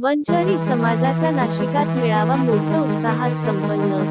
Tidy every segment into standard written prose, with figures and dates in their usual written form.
वंजारी समाजाचा नाशिकात मेळावा मोठ्या उत्साहात संपन्न।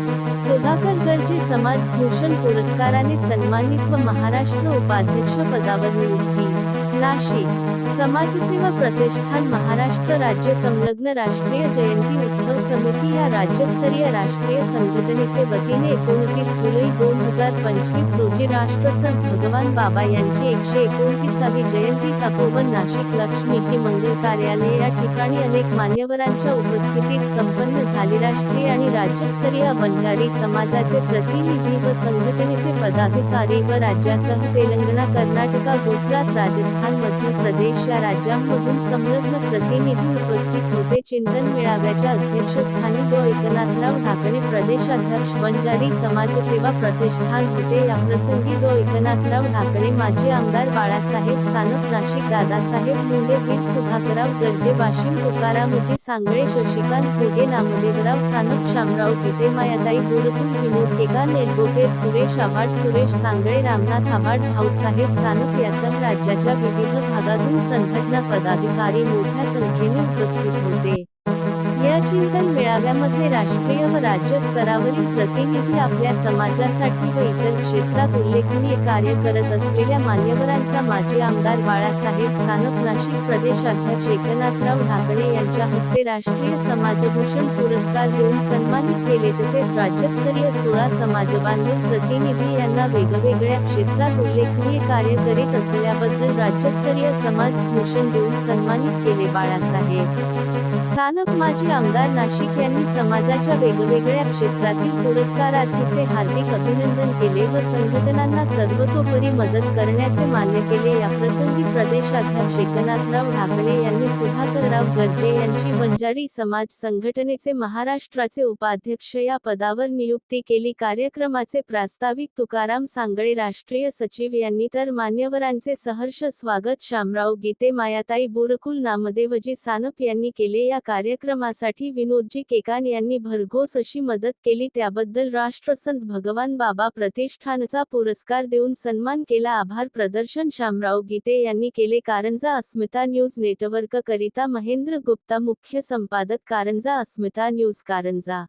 सुधाकर गर्जे समाज भूषण पुरस्काराने सन्मानित व महाराष्ट्र उपाध्यक्ष पदावर नियुक्ती। नाशिक समाजसेवा प्रतिष्ठान महाराष्ट्र राज्य संलग्न राष्ट्रीय जयंती उत्सव समिती या राज्यस्तरीय राष्ट्रीय संघटनेचे वतीने 29 जुलै 2025 रोजी राष्ट्रसंत भगवान बाबा यांची 129वी जयंती तपोवन नाशिक लक्ष्मीजी मंगल कार्यालय या ठिकाणी अनेक मान्यवरांच्या उपस्थितीत संपन्न झाली। राष्ट्रीय आणि राज्यस्तरीय वंजारी समाजाचे प्रतिनिधी व संघटनेचे पदाधिकारी व राज्यासह तेलंगणा, कर्नाटक, गुजरात, राजस्थान, मध्य प्रदेश या राज्यांमधून संलग्न प्रतिनिधी उपस्थित होते। चिंतन मेळाव्याच्या अध्यक्षस्थानी डॉ. एकनाथराव ढाकणे प्रदेशाध्यक्ष वंजारी समाजसेवा प्रतिष्ठान होते। याप्रसंगी डॉ. एकनाथराव ढाकणे, माजी आमदार बाळासाहेब सानप नाशिक, दादासाहेब मुंडे बीड, सुधाकरराव गर्जे वाशिम, तुकारामजी सांगळे, शशिकांत फुगे, नामदेवराव सानप, शामराव गीते, मायाताई बोरकुल, विनोद केकान, ॲडव्होकेट सुरेश आव्हाड, सुरेश सांगळे, रामनाथ आव्हाड, भाऊसाहेब सानप यासह राज्याच्या विविध भागातून संघटना पदाधिकारी मोठ्या संख्येने उपस्थित होते। या चिंतन मेळाव्यामध्ये राष्ट्रीय व राज्य स्तरावरील प्रतिनिधी आपल्या समाजासाठी व इतर क्षेत्रात उल्लेखनीय कार्य करत असलेल्या मान्यवरांचा माजी आमदार बाळासाहेब सानप, नाशिक प्रदेशाध्यक्ष एकनाथराव ढाकणे यांच्या हस्ते राष्ट्रीय समाजभूषण पुरस्कार देऊन सन्मानित केले। तसेच राज्यस्तरीय 16 समाजबांधव प्रतिनिधी यांना वेगवेगळ्या क्षेत्रात उल्लेखनीय कार्य करीत असल्याबद्दल राज्यस्तरीय समाजभूषण देऊन सन्मानित केले। बाळासाहेब सानप माजी आमदार नाशिक यांनी समाजाच्या वेगवेगळ्या क्षेत्रातील पुरस्कारार्थीचे हार्दिक अभिनंदन केले व संघटनांना सर्वतोपरी मदत करण्याचे मान्य केले। याप्रसंगी प्रदेशाध्यक्ष एकनाथराव ढाकणे यांनी सुधाकरराव गर्जे यांची वंजारी समाज संघटनेचे महाराष्ट्राचे उपाध्यक्ष या पदावर नियुक्ती केली। कार्यक्रमाचे प्रास्ताविक तुकाराम सांगळे राष्ट्रीय सचिव यांनी तर मान्यवरांचे सहर्ष स्वागत शामराव गीते, मायाताई बोरकुल, नामदेवजी सानप यांनी केले। या कार्यक्रमासाठी विनोदजी केकान यांनी भरघोस अशी मदत केली, त्याबद्दल राष्ट्रसंत भगवान बाबा प्रतिष्ठानचा पुरस्कार देऊन सन्मान केला। आभार प्रदर्शन शामराव गीते यांनी केले। कारंजा अस्मिता न्यूज नेटवर्क करिता महेंद्र गुप्ता, मुख्य संपादक कारंजा अस्मिता न्यूज, कारंजा।